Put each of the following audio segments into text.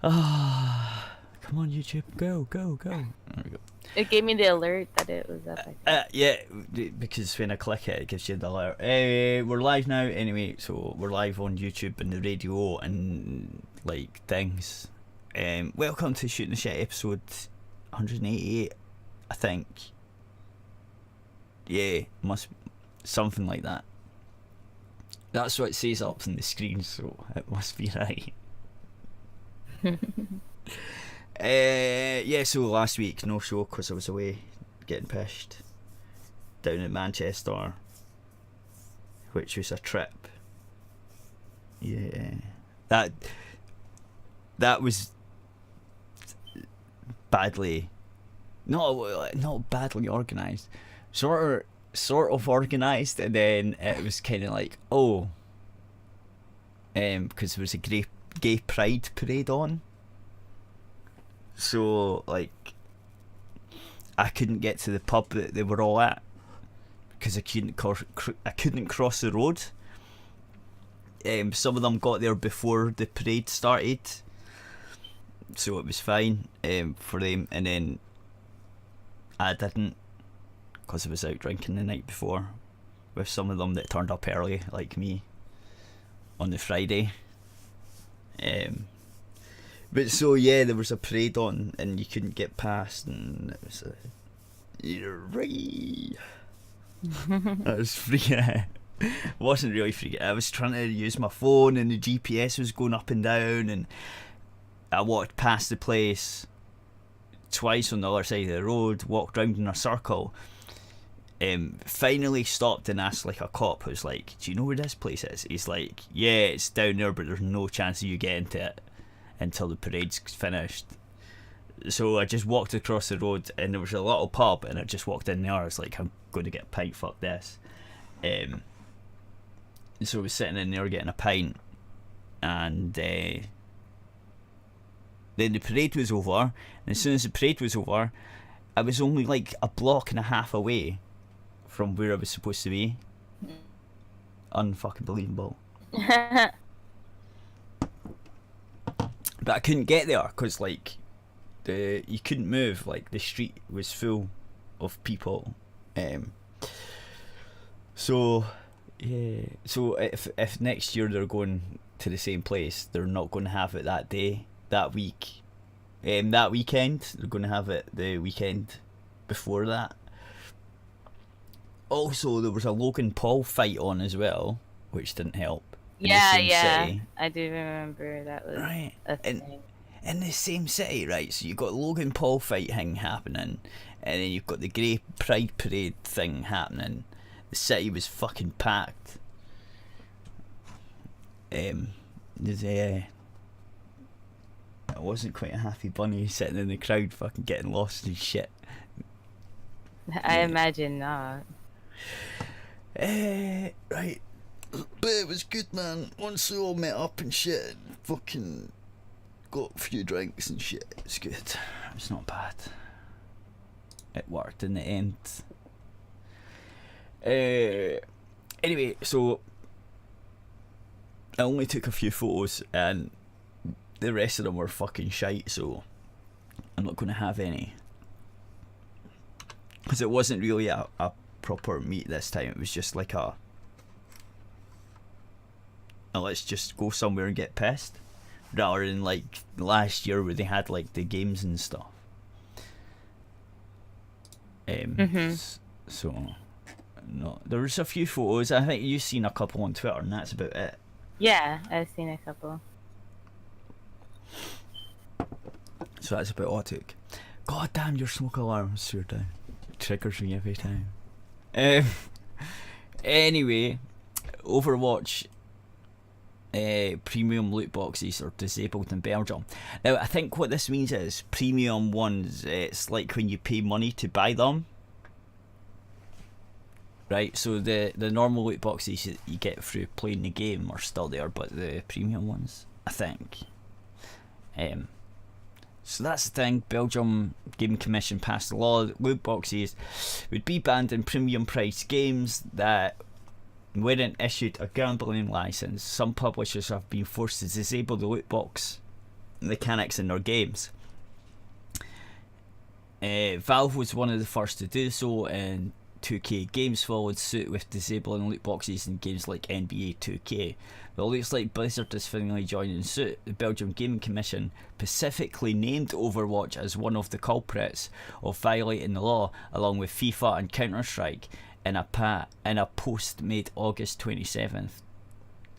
Come on, YouTube, go. There we go. It gave me the alert that it was up. Yeah, because when I click it gives you the alert. We're live now anyway, so we're live on YouTube and the radio and like things. Welcome to Shooting the Shit episode 188, I think. Yeah, must something like that. That's what it says up on the screen, so it must be right. Yeah, so last week no show because I was away getting pissed down in Manchester, which was a trip. Yeah, that was badly, not badly organised, sort of organised, and then it was kind of like because there was a gay pride parade on. So, like, I couldn't get to the pub that they were all at because I couldn't cross the road. Some of them got there before the parade started, so it was fine for them. And then I didn't because I was out drinking the night before with some of them that turned up early, like me, on the Friday. But so yeah, there was a parade on and you couldn't get past, and it was you're right. That was free. It wasn't really free. I was trying to use my phone and the GPS was going up and down, and I walked past the place twice on the other side of the road, walked round in a circle, finally stopped and asked like a cop who's like, do you know where this place is? He's like, yeah, it's down there, but there's no chance of you getting to it until the parade's finished. So I just walked across the road and there was a little pub, and I just walked in there. I was like, I'm going to get a pint, fuck this. So I was sitting in there getting a pint, and then the parade was over, and as soon as the parade was over, I was only like a block and a half away from where I was supposed to be. Unfucking believable. But I couldn't get there because like you couldn't move. Like the street was full of people. So yeah. So if next year they're going to the same place, they're not going to have it that day, that week, that weekend. They're going to have it the weekend before that. Also, there was a Logan Paul fight on as well, which didn't help. Yeah, city. I do remember that was right. a thing. In the same city, right? So you've got Logan Paul fight thing happening, and then you've got the Grey Pride Parade thing happening. The city was fucking packed. It wasn't quite a happy bunny sitting in the crowd fucking getting lost and shit. I imagine not. Right. But it was good, man. Once we all met up and shit, fucking got a few drinks and shit. It's good. It's not bad. It worked in the end. Anyway, so I only took a few photos and the rest of them were fucking shite, so I'm not going to have any. Because it wasn't really a proper meet this time. It was just like a let's just go somewhere and get pissed, rather than like last year where they had like the games and stuff. So no, there was a few photos. I think you've seen a couple on Twitter, and that's about it. Yeah, I've seen a couple. So that's about all I took. God damn, your smoke alarm is sure down. It triggers me every time. Anyway, Overwatch premium loot boxes are disabled in Belgium. Now, I think what this means is premium ones, it's like when you pay money to buy them. Right, so the normal loot boxes that you get through playing the game are still there, but the premium ones, I think. So that's the thing. Belgium Gaming Commission passed a law that loot boxes would be banned in premium price games that weren't issued a gambling license. Some publishers have been forced to disable the loot box mechanics in their games. Valve was one of the first to do so, and 2K Games followed suit with disabling loot boxes in games like NBA 2K. But it looks like Blizzard is finally joining suit. The Belgium Gaming Commission specifically named Overwatch as one of the culprits of violating the law, along with FIFA and Counter-Strike, in a post made August 27th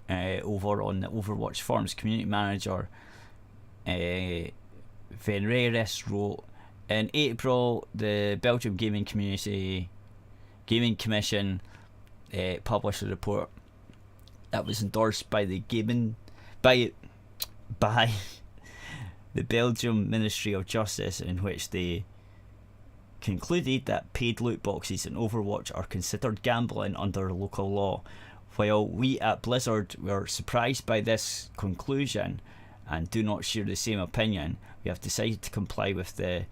over on the Overwatch forums. Community manager Venreris wrote, in April, the Belgium Gaming Commission published a report that was endorsed by the Belgium Ministry of Justice, in which they concluded that paid loot boxes in Overwatch are considered gambling under local law. While we at Blizzard were surprised by this conclusion and do not share the same opinion, we have decided to comply with the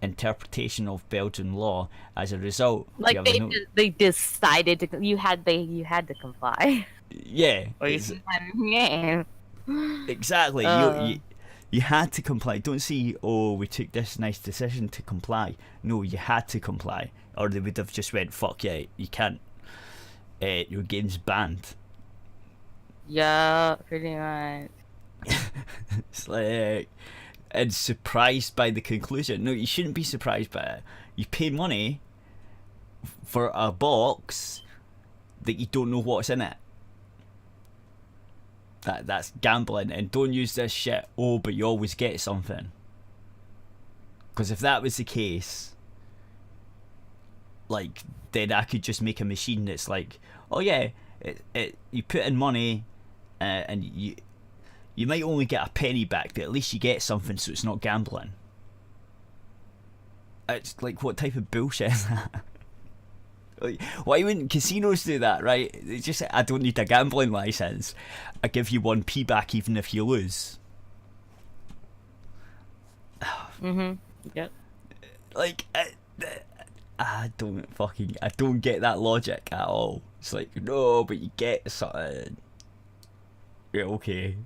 interpretation of Belgian law. As a result, like they decided to. You had to comply. Yeah. Yeah. Exactly. You had to comply. Don't say, oh, we took this nice decision to comply. No, you had to comply, or they would have just went, fuck yeah, you can't. Your game's banned. Yeah, pretty much. It's like, and surprised by the conclusion. No, you shouldn't be surprised by it. You pay money for a box that you don't know what's in it. That's gambling, and don't use this shit, oh, but you always get something. Because if that was the case, like, then I could just make a machine that's like, oh yeah, you put in money, and you might only get a penny back, but at least you get something, so it's not gambling. It's like, what type of bullshit is that? Like, why wouldn't casinos do that, right? They just say, I don't need a gambling license. I give you 1p back even if you lose. Yep. Like, I don't get that logic at all. It's like, no, but you get something. Yeah, okay.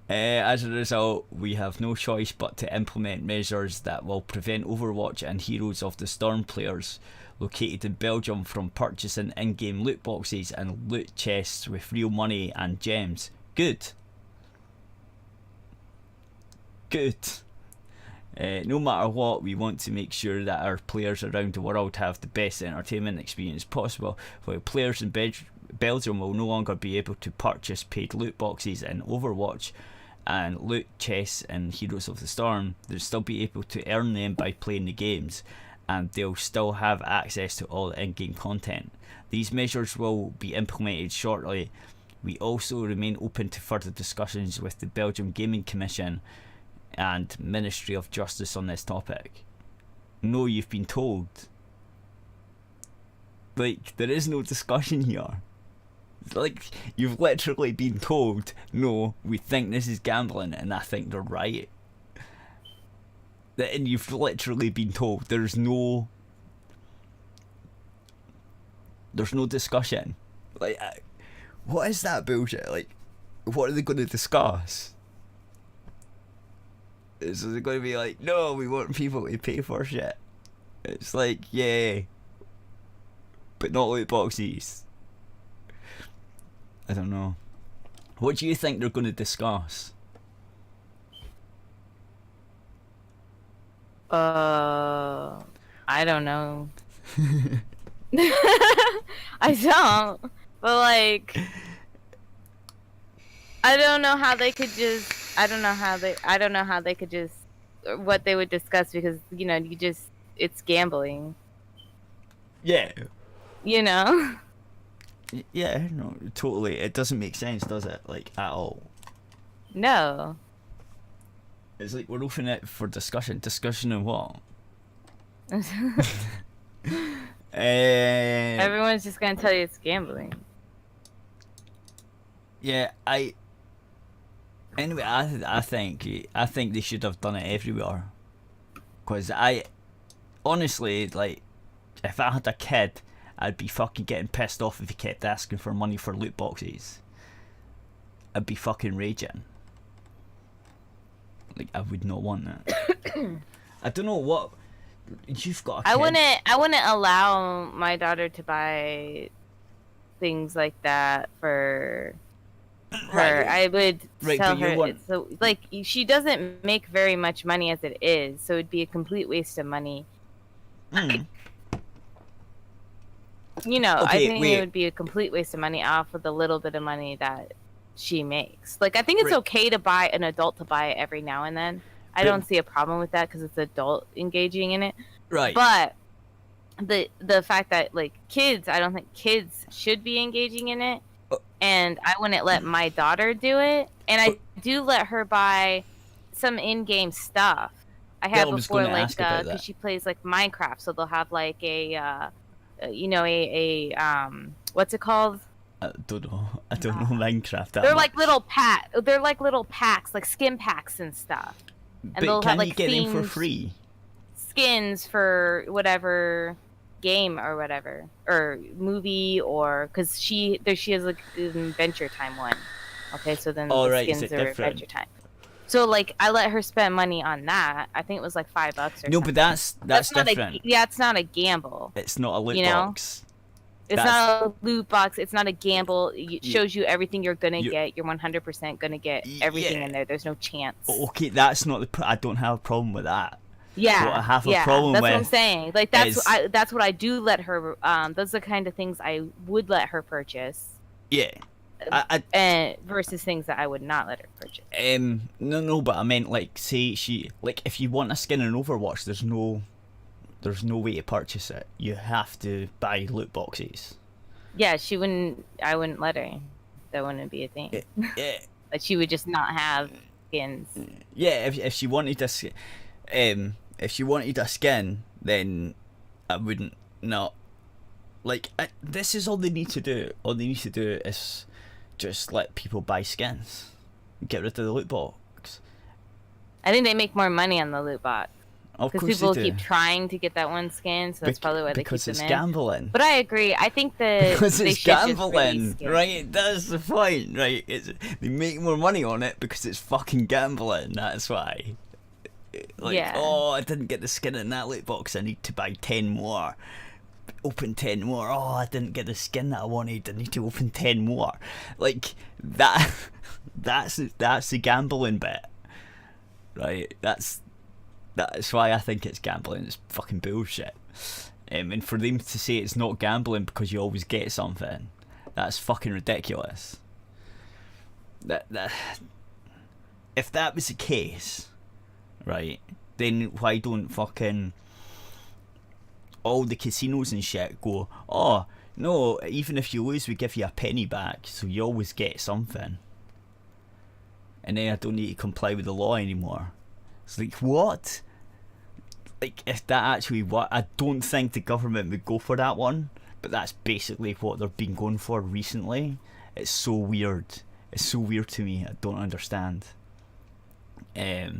As a result, we have no choice but to implement measures that will prevent Overwatch and Heroes of the Storm players located in Belgium from purchasing in-game loot boxes and loot chests with real money and gems. Good. No matter what, we want to make sure that our players around the world have the best entertainment experience possible. While players in Belgium will no longer be able to purchase paid loot boxes in Overwatch and loot chests in Heroes of the Storm, they'll still be able to earn them by playing the games, and they'll still have access to all the in-game content. These measures will be implemented shortly. We also remain open to further discussions with the Belgium Gaming Commission and Ministry of Justice on this topic. No, you've been told. Like, there is no discussion here. Like, you've literally been told, no, we think this is gambling, and I think they're right. And you've literally been told there's no discussion. Like, what is that bullshit? Like, what are they going to discuss? So they're going to be like, no, we want people to pay for shit. It's like, yeah, but not loot boxes. I don't know. What do you think they're going to discuss? I don't know. I don't. But like, I don't know how they could just. I don't know how they could just. What they would discuss, because it's gambling. Yeah. Yeah, no, totally. It doesn't make sense, does it? Like, at all. No. It's like we're opening it for discussion. Discussion on what? Everyone's just gonna tell you it's gambling. Yeah, Anyway, I think they should have done it everywhere. Cause honestly, like, if I had a kid, I'd be fucking getting pissed off if he kept asking for money for loot boxes. I'd be fucking raging. Like, I would not want that. I don't know what you've got. I wouldn't allow my daughter to buy things like that for her. Right. I would tell but her so like she doesn't make very much money as it is, so it'd be a complete waste of money. You know, I think it would be a complete waste of money off of the little bit of money that she makes. Like, I think it's okay to buy an adult to buy it every now and then. I don't see a problem with that because it's adult engaging in it. Right. But the fact that, like, kids, I don't think kids should be engaging in it. And I wouldn't let my daughter do it. And I do let her buy some in-game stuff. I have before, like, because she plays, like, Minecraft. So they'll have, like, what's it called? I don't know Minecraft. They're like little packs, like skin packs and stuff. And but they'll can have like you get them for free? Skins for whatever game or whatever, or movie, or because she has like an Adventure Time one. Okay, so then the skins are Adventure Time. So like I let her spend money on that. I think it was like $5 or something. No, but that's different. It's not a gamble. It's not a loot box. It's not a loot box. It's not a gamble. It shows you everything you're gonna get. You're 100% gonna get everything in there. There's no chance. Okay, that's not I don't have a problem with that. Yeah, what I have a problem that's with what I'm saying. Like that's what I do let her. Those are the kind of things I would let her purchase. Yeah. And versus things that I would not let her purchase. No, but I meant like, say if you want a skin in Overwatch, there's no way to purchase it. You have to buy loot boxes. Yeah, I wouldn't let her. That wouldn't be a thing. Yeah. Like she would just not have skins. Yeah, if she wanted a skin, then I wouldn't not. Like this is all they need to do. All they need to do is just let people buy skins. Get rid of the loot box. I think they make more money on the loot box. Because people keep trying to get that one skin, so that's probably why they keep them in. Because it's gambling. But I agree. I think that because it's gambling, right? That's the point, right? They make more money on it because it's fucking gambling. That's why. Like, oh, I didn't get the skin in that loot box. I need to buy 10 more. Open 10 more. Oh, I didn't get the skin that I wanted. I need to open 10 more. Like that. That's the gambling bit, right? That's why I think it's gambling. It's fucking bullshit. And for them to say it's not gambling because you always get something, that's fucking ridiculous. That if that was the case, right, then why don't fucking all the casinos and shit go, oh, no, even if you lose, we give you a penny back, so you always get something. And then I don't need to comply with the law anymore. It's like, what? Like, if that actually what? I don't think the government would go for that one, but that's basically what they've been going for recently. It's so weird. It's so weird to me. I don't understand. Yeah,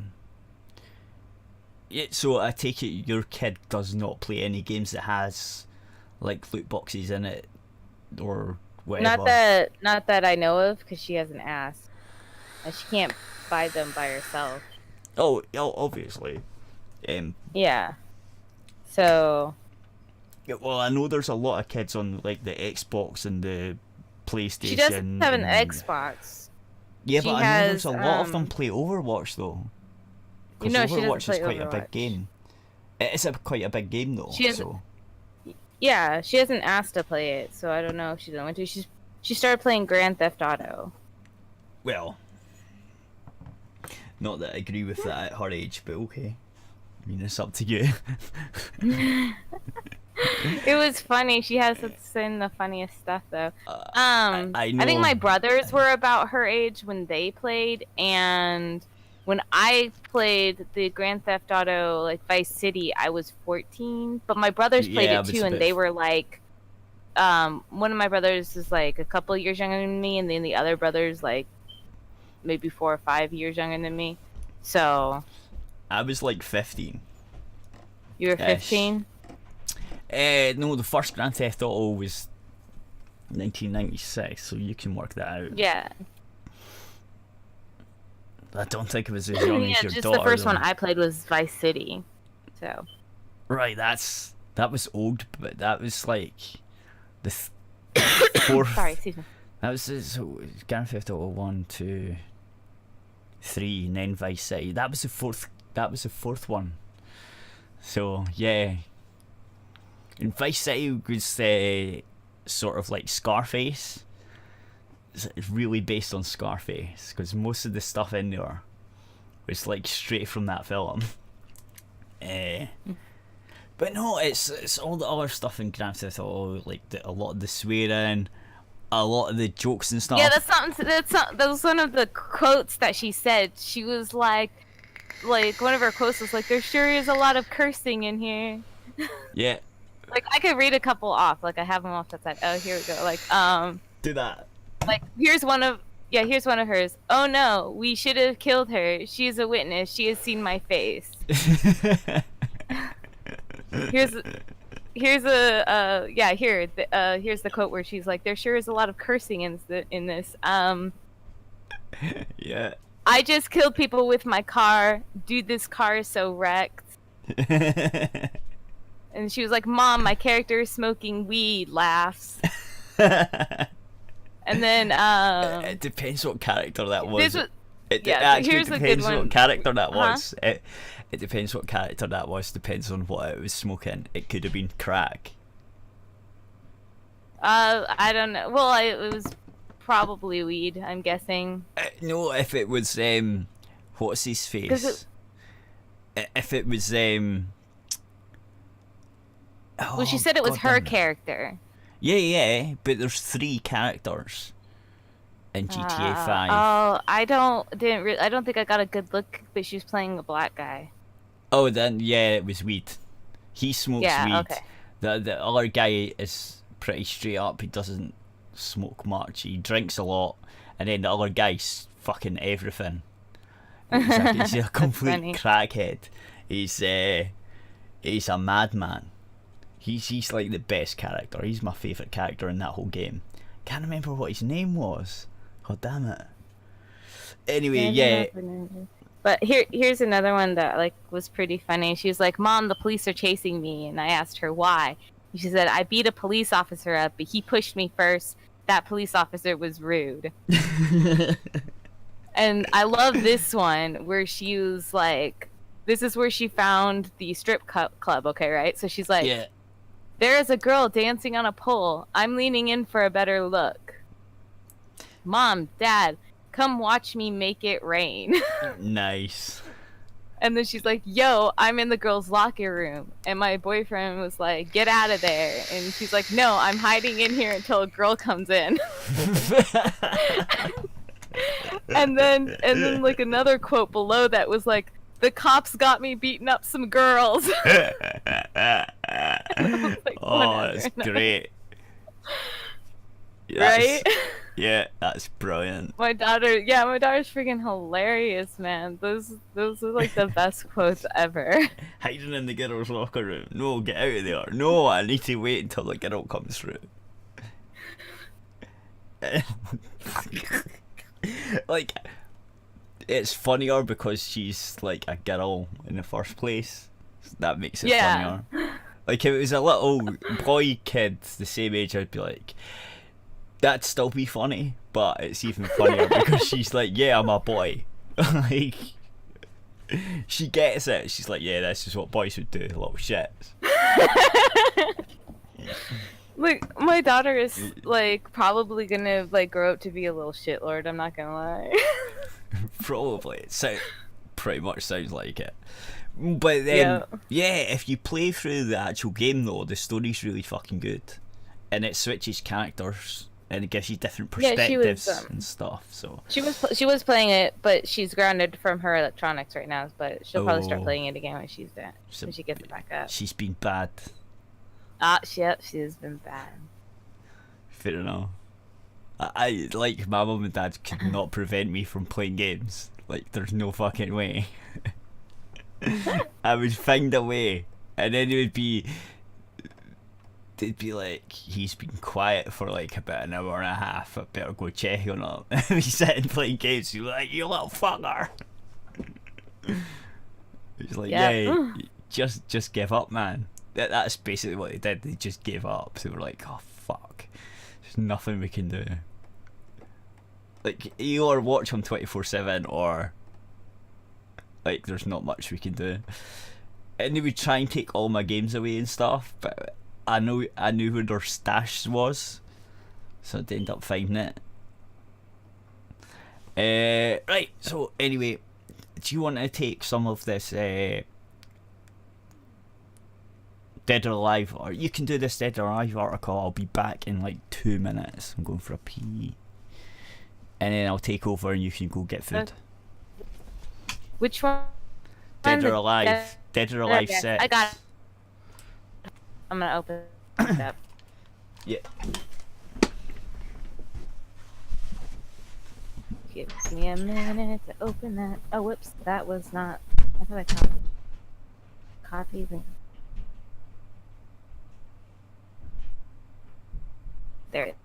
so I take it your kid does not play any games that has like loot boxes in it or whatever. Not that I know of, because she hasn't asked. And she can't buy them by herself. Oh, obviously. Yeah. So. Yeah, well, I know there's a lot of kids on like the Xbox and the PlayStation. She doesn't have an Xbox. Yeah, but I know there's a lot of them play Overwatch though. Because Overwatch is quite a big game. It's quite a big game though. Yeah, she hasn't asked to play it, so I don't know if she doesn't want to. She started playing Grand Theft Auto. Well, not that I agree with that at her age, but okay. I mean, it's up to you. It was funny. She has saying the funniest stuff though. I know. I think my brothers were about her age when they played, and when I played the Grand Theft Auto, like Vice City, I was 14. But my brothers played it too, and they were like, one of my brothers is like a couple years younger than me, and then the other brother's like maybe 4 or 5 years younger than me. So I was like 15. You were 15? No, the first Grand Theft Auto was 1996, so you can work that out. Yeah. I don't think it was as young as your just daughter. The first though. one I played was Vice City. So. Right, that was old, but that was like the fourth. Sorry, excuse me. That was so Grand Theft Auto 1, 2, 3, and then Vice City. That was the fourth. That was the fourth one. So yeah, and Vice City was sort of like Scarface. It's really based on Scarface because most of the stuff in there was like straight from that film. But no, it's all the other stuff in Grand Theft Auto, like a lot of the swearing, a lot of the jokes and stuff. Yeah, that was one of the quotes that she said. She was like one of her quotes was like, "There sure is a lot of cursing in here." Yeah. Like I could read a couple off. Like I have them off that side. Oh, here we go. Like Do that. Like here's one of hers. "Oh no, we should have killed her. She's a witness. She has seen my face." Here's the quote where she's like, "There sure is a lot of cursing in this." Yeah. "I just killed people with my car. Dude, this car is so wrecked." And she was like, "Mom, my character is smoking weed." Laughs. And then it depends what character that was. It here's a good depends one. what character that was. It depends what character that was. Depends on what it was smoking. It could have been crack. I don't know. Well, it was probably weed, I'm guessing. No, if it was what's his face? If it was well, she said it was her character. Yeah, but there's 3 characters in GTA 5. Oh, I don't think I got a good look, but she was playing a black guy. Oh, then yeah, it was weed. He smokes weed. Okay. The other guy is pretty straight up. He doesn't smoke much. He drinks a lot, and then the other guy's fucking everything. He's a complete crackhead. He's a madman. He's like the best character. He's my favourite character in that whole game. Can't remember what his name was. God damn it. Anyway, yeah. But here's another one that like was pretty funny. She was like, "Mom, the police are chasing me," and I asked her why. And she said, "I beat a police officer up, but he pushed me first. That police officer was rude." And I love this one where she was like, this is where she found the strip club, okay, right? So she's like, yeah. "There is a girl dancing on a pole. I'm leaning in for a better look. Mom, Dad, come watch me make it rain." Nice. And then she's like, "Yo, I'm in the girls' locker room." And my boyfriend was like, "Get out of there." And she's like, "No, I'm hiding in here until a girl comes in." and then like another quote below that was like, "The cops got me beating up some girls." Like, oh, that's great. Right? Yeah, that's brilliant. My daughter's freaking hilarious, man. Those are like the best quotes ever. Hiding in the girls' locker room. No, get out of there. No, I need to wait until the girl comes through. Like, it's funnier because she's like a girl in the first place. That makes it funnier. Like, if it was a little boy kid the same age, I'd be like, that'd still be funny, but it's even funnier because she's like, "Yeah, I'm a boy." Like, she gets it. She's like, "Yeah, this is what boys would do, little shits." Like, my daughter is like probably gonna like grow up to be a little shitlord. I'm not gonna lie. Probably. It pretty much sounds like it. But then, yeah, if you play through the actual game though, the story's really fucking good, and it switches characters and it gives you different perspectives and stuff. So she was playing it, but she's grounded from her electronics right now. But she'll probably start playing it again when she gets it back up. She's been bad. She has been bad. Fair enough. I like, my mum and dad could not prevent me from playing games. Like, there's no fucking way. I would find a way, and then it would be they'd be like, he's been quiet for like about an hour and a half, I better go check on him. And we sit and play games, you're like, you little fucker. He's like, yeah, just give up, man. That's basically what they did. They just gave up. They were like, oh fuck, there's nothing we can do. Like, you either watch them 24/7 or like there's not much we can do. And they would try and take all my games away and stuff, but I knew where their stash was, so I'd end up finding it. Right, so anyway, do you want to take some of this Dead or Alive, or you can do this Dead or Alive article? I'll be back in like 2 minutes. I'm going for a pee. And then I'll take over and you can go get food. Which one? Dead or Alive. Dead or Alive set. I got it. I'm gonna open it up. Yeah. Give me a minute to open that. Oh, whoops. That was not. I thought I copied it. There it is.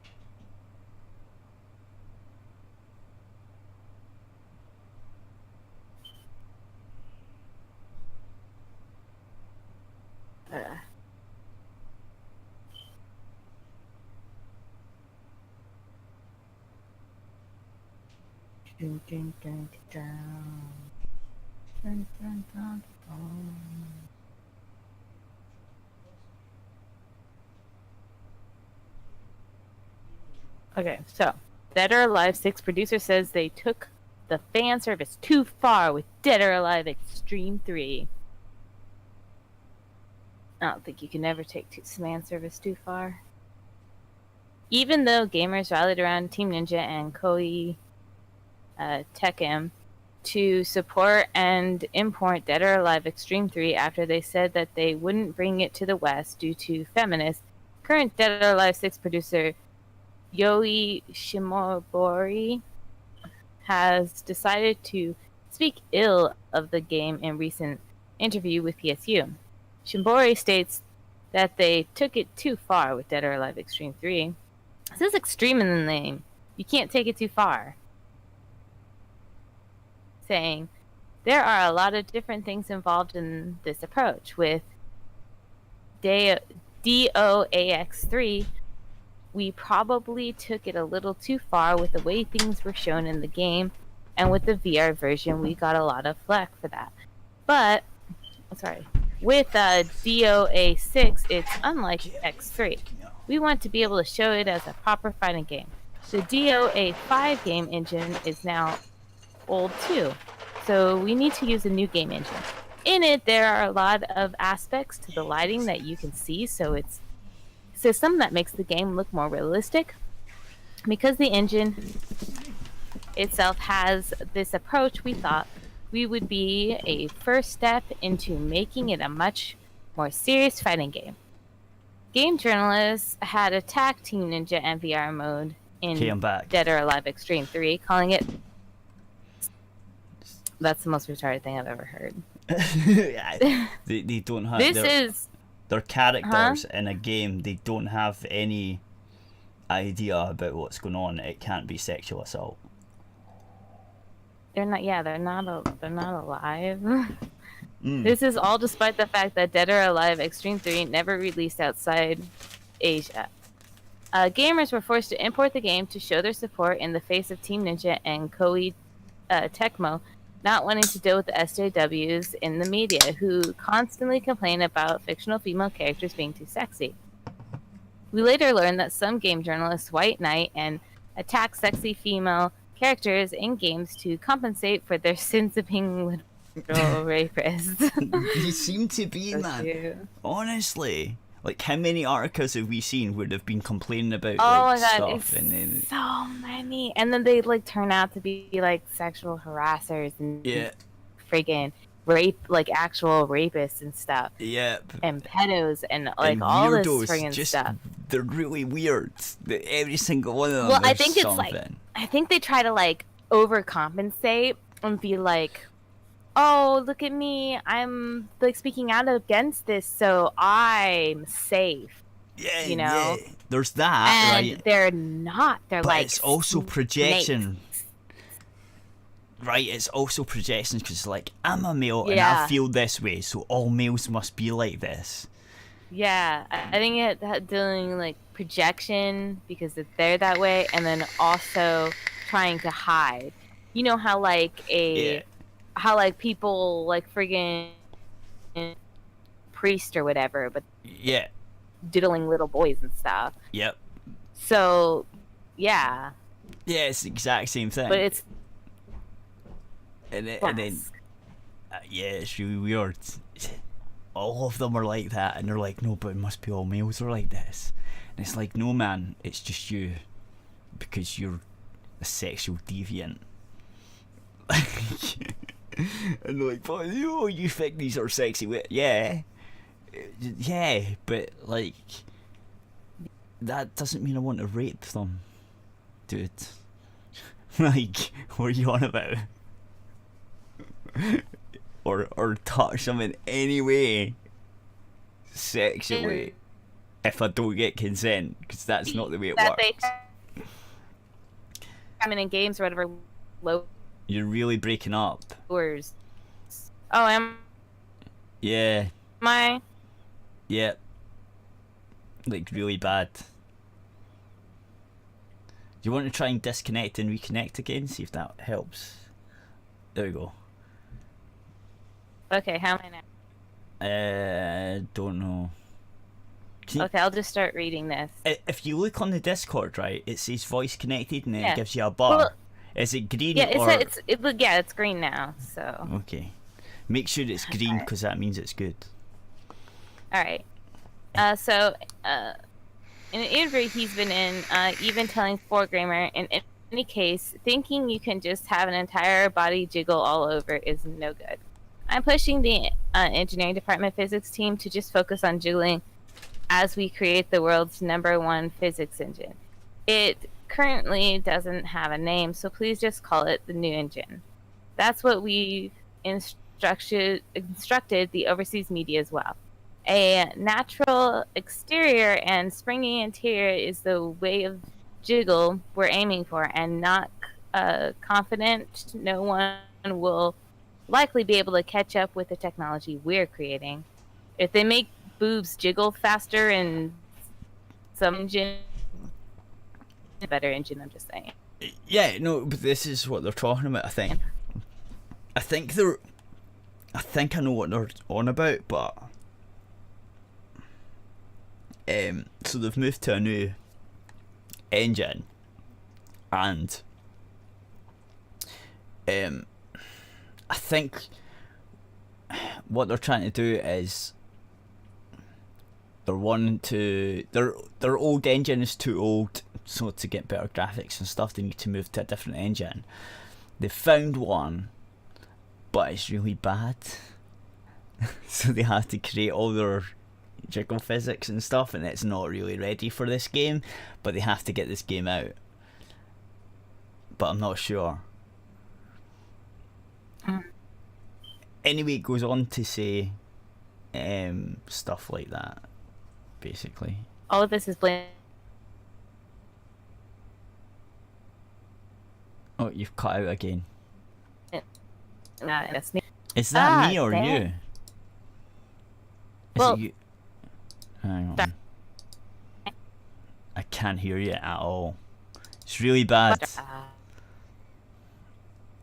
Dun, dun, dun, dun. Dun, dun, dun, dun. Okay, so Dead or Alive 6 producer says they took the fan service too far with Dead or Alive Extreme 3. I don't think you can ever take fan service too far. Even though gamers rallied around Team Ninja and Koei Tecmo to support and import Dead or Alive Extreme 3 after they said that they wouldn't bring it to the West due to feminists, current Dead or Alive 6 producer Yoi Shimobori has decided to speak ill of the game in recent interview with PSU. Shimobori states that they took it too far with Dead or Alive Extreme 3. It says extreme in the name. You can't take it too far. Saying, there are a lot of different things involved in this approach. With DOAX3, we probably took it a little too far with the way things were shown in the game, and with the VR version, we got a lot of flack for that. But, with DOA6, it's unlike X3. We want to be able to show it as a proper fighting game. The DOA5 game engine is now old too, so we need to use a new game engine. In it, there are a lot of aspects to the lighting that you can see, so it's a system that makes the game look more realistic. Because the engine itself has this approach, we thought we would be a first step into making it a much more serious fighting game. Game journalists had attacked Team Ninja and VR mode in Dead or Alive Extreme 3, calling it... That's the most retarded thing I've ever heard. they don't have... Their characters in a game, they don't have any idea about what's going on. It can't be sexual assault. They're not alive. This is all despite the fact that Dead or Alive Extreme 3 never released outside Asia. Gamers were forced to import the game to show their support in the face of Team Ninja and Koei Tecmo not wanting to deal with the SJWs in the media, who constantly complain about fictional female characters being too sexy. We later learned that some game journalists white knight and attack sexy female characters in games to compensate for their sins of being literal rapists. They seem to be, man. Honestly. Like, how many articles have we seen where they've been complaining about stuff? And then so many. And then they turn out to be sexual harassers and friggin' rape, actual rapists and stuff. Yep. And pedos and all this friggin' stuff. They're really weird. Every single one of them. Well, I think it's I think they try to overcompensate and be like, oh, look at me, I'm speaking out against this, so I'm safe. Yeah, you know. yeah. There's that, and right? they're not. They're but like it's also projection. snakes. Right, it's also projection because like I'm a male and Yeah. I feel this way, so all males must be like this. Yeah, I think doing like projection because they're that way, and then also trying to hide. You know how like how like people like friggin' priest or whatever, but Yeah. diddling little boys and stuff. Yep. So, yeah. Yeah, it's the exact same thing. But it's and then yeah, it's really weird. All of them are like that, and they're like, no, but it must be all males are like this. And it's like, no, man, it's just you, because you're a sexual deviant. And they're like, but you think these are sexy? Yeah, but like, that doesn't mean I want to rape them, dude. Like, what are you on about? or touch them in any way sexually if I don't get consent, because that's not the way it works. I mean, in games or whatever, You're really breaking up. lowers. Oh, am Yeah. I? Yeah. Like, really bad. Do you want to try and disconnect and reconnect again? See if that helps. There we go. Okay, how am I now? Don't know. Okay, I'll just start reading this. If you look on the Discord, right, it says voice connected and then it Yeah. gives you a bar. Well, Is it green Yeah, or... it's green now. So. Okay. Make sure it's green because that means it's good. All right. In an interview he's been in, even telling 4Gamer, in any case, thinking you can just have an entire body jiggle all over is no good. I'm pushing the engineering department physics team to just focus on jiggling as we create the world's #1 physics engine. It currently doesn't have a name, so please just call it the new engine. That's what we've instructed the overseas media as well. A natural exterior and springy interior is the way of jiggle we're aiming for, and not confident no one will likely be able to catch up with the technology we're creating. If they make boobs jiggle faster in some engine, a better engine, I'm just saying. Yeah, no, but this is what they're talking about, I think. I think I know what they're on about, but so they've moved to a new engine, and I think what they're trying to do is their old engine is too old, so to get better graphics and stuff they need to move to a different engine. They found one, but it's really bad. So they have to create all their jiggle physics and stuff, and it's not really ready for this game, but they have to get this game out. But I'm not sure. Anyway, it goes on to say stuff like that, basically. All of this is blamed. Oh, you've cut out again. Is that me or you? Is well, it you? Hang on. I can't hear you at all. It's really bad.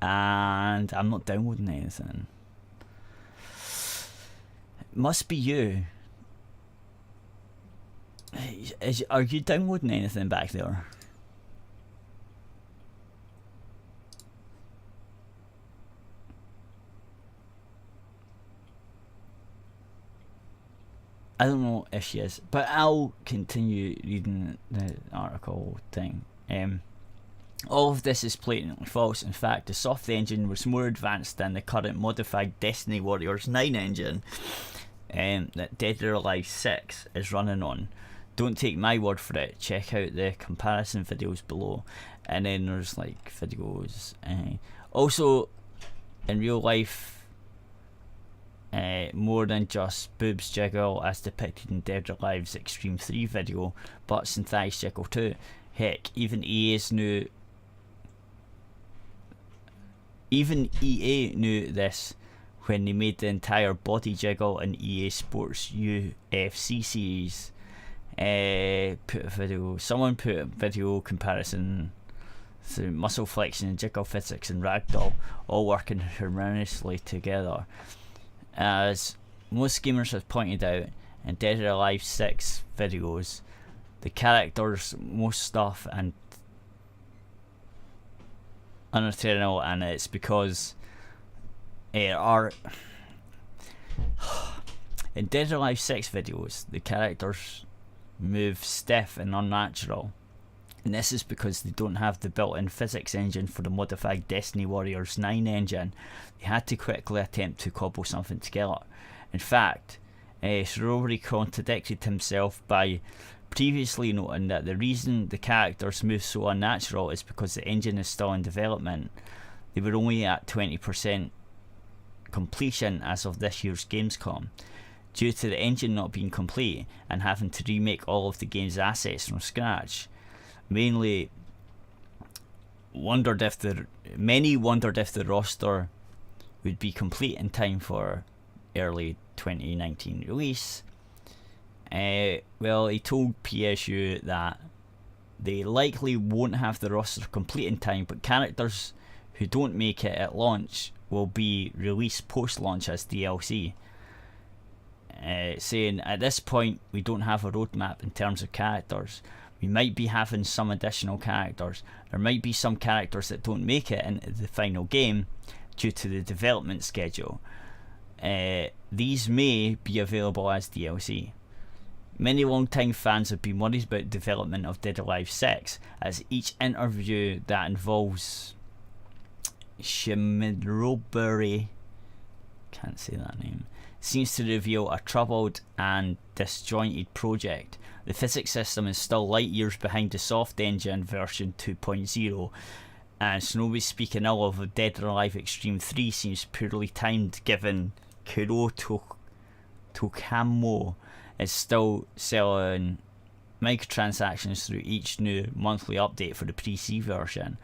And I'm not downloading anything. It must be you. Are you downloading anything back there? I don't know if she is, but I'll continue reading the article thing. All of this is blatantly false. In fact, the soft engine was more advanced than the current modified Destiny Warriors 9 engine that Dead or Alive 6 is running on. Don't take my word for it. Check out the comparison videos below. And then there's like videos. Also, in real life, more than just boobs jiggle as depicted in Dead or Alive's Extreme 3 video, butts and thighs jiggle too. Heck, even EA knew this when they made the entire body jiggle in EA Sports UFC series. Someone put a video comparison through muscle flexion and jiggle physics and ragdoll all working harmoniously together. As most gamers have pointed out in Dead or Alive 6 videos, the characters, most stuff and uneternal, and it's because in Dead or Alive 6 videos the characters move stiff and unnatural, and this is because they don't have the built-in physics engine for the modified Destiny Warriors 9 engine. They had to quickly attempt to cobble something together. In fact, Sorori contradicted himself by previously noting that the reason the characters move so unnatural is because the engine is still in development. They were only at 20% completion as of this year's Gamescom, due to the engine not being complete and having to remake all of the game's assets from scratch. Many wondered if the roster would be complete in time for early 2019 release. Well, he told PSU that they likely won't have the roster complete in time, but characters who don't make it at launch will be released post-launch as DLC. Saying, at this point we don't have a roadmap in terms of characters. We might be having some additional characters. There might be some characters that don't make it into the final game due to the development schedule. These may be available as DLC. Many long-time fans have been worried about development of Dead or Alive 6, as each interview that involves Shimirobury, can't say that name, seems to reveal a troubled and disjointed project. The physics system is still light years behind the soft engine version 2.0, and Shinobi speaking ill of Dead or Alive Extreme 3 seems poorly timed, given Kuro Tokamo is still selling microtransactions through each new monthly update for the PC version,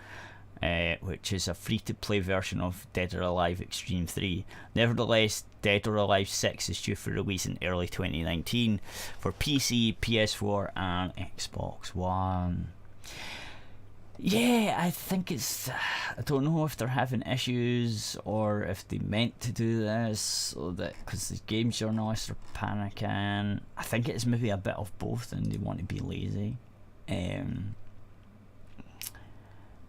which is a free-to-play version of Dead or Alive Extreme 3. Nevertheless, Dead or Alive 6 is due for release in early 2019 for PC, PS4 and Xbox One. Yeah, I think it's... I don't know if they're having issues or if they meant to do this, so that because the game journalists are panicking. I think it's maybe a bit of both and they want to be lazy.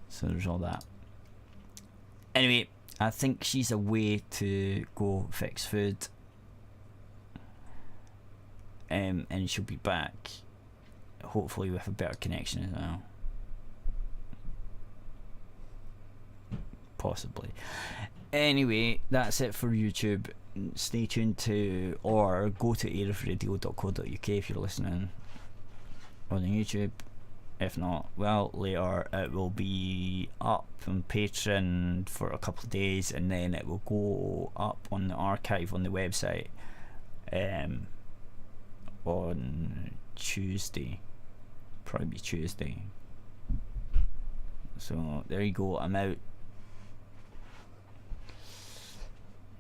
So there's all that. Anyway, I think she's away to go fix food. And she'll be back, hopefully with a better connection as well. Possibly. Anyway, that's it for YouTube. Stay tuned to, or go to aerithradio.co.uk if you're listening on YouTube. If not, well, later it will be up on Patreon for a couple of days, and then it will go up on the archive on the website on Tuesday. Probably Tuesday. So there you go, I'm out.